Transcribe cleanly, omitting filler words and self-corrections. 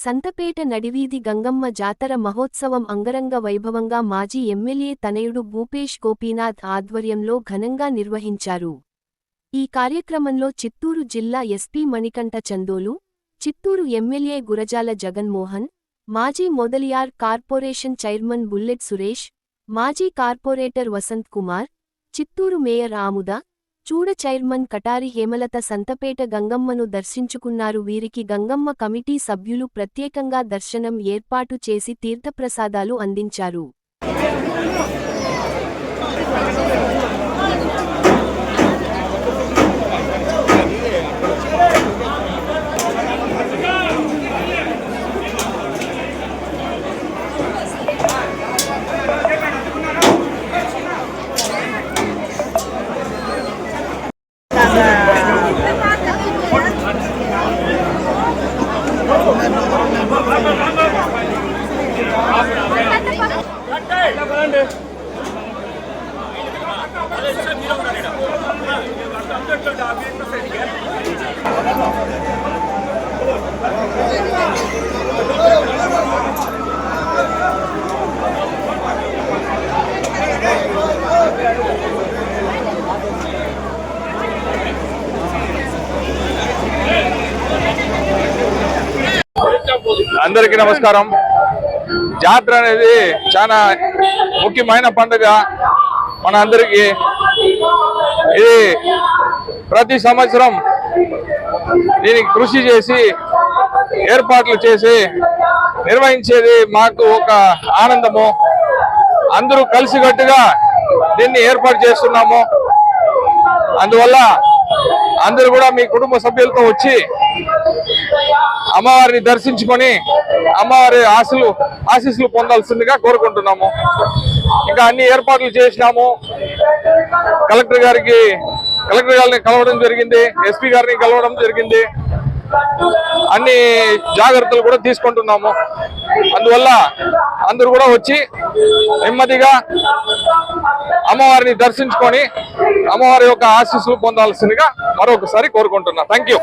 సంతపేట నడివీధి గంగమ్మ జాతర మహోత్సవం అంగరంగ వైభవంగా మాజీ ఎమ్మెల్యే తనయుడు భూపేష్ గోపీనాథ్ ఆధ్వర్యంలో ఘనంగా నిర్వహించారు. ఈ కార్యక్రమంలో చిత్తూరు జిల్లా ఎస్పీ మణికంఠ చందోలు, చిత్తూరు ఎమ్మెల్యే గురజాల జగన్మోహన్, మాజీ Mudaliar corporation chairman bullet Suresh, మాజీ కార్పొరేటర్ వసంత్ కుమార్, చిత్తూరు మేయర్ ఆముద, చూడ చైర్మన్ కటారి హేమలత సంతపేట గంగమ్మను దర్శించుకున్నారు. వీరికి గంగమ్మ కమిటీ సభ్యులు ప్రత్యేకంగా దర్శనం ఏర్పాటు చేసి తీర్థప్రసాదాలు అందించారు. అందరికీ నమస్కారం. జాతర అనేది చాలా ముఖ్యమైన పండుగ మన అందరికీ. ఇది ప్రతి సంవత్సరం దీనికి కృషి చేసి ఏర్పాట్లు చేసి నిర్వహించేది మాకు ఒక ఆనందము. అందరూ కలిసికట్టుగా దీన్ని ఏర్పాటు చేస్తున్నాము. అందువల్ల అందరూ కూడా మీ కుటుంబ సభ్యులతో వచ్చి అమ్మవారిని దర్శించుకొని అమ్మవారి ఆశీస్సులు పొందాల్సిందిగా కోరుకుంటున్నాము. ఇంకా అన్ని ఏర్పాట్లు చేసినాము. కలెక్టర్ గారిని కలవడం జరిగింది, ఎస్పీ గారిని కలవడం జరిగింది. అన్ని జాగ్రత్తలు కూడా తీసుకుంటున్నాము. అందువల్ల అందరూ కూడా వచ్చి నెమ్మదిగా అమ్మవారిని దర్శించుకొని అమ్మవారి యొక్క ఆశీస్సులు పొందాల్సిందిగా మరొకసారి కోరుకుంటున్నాం. Thank you.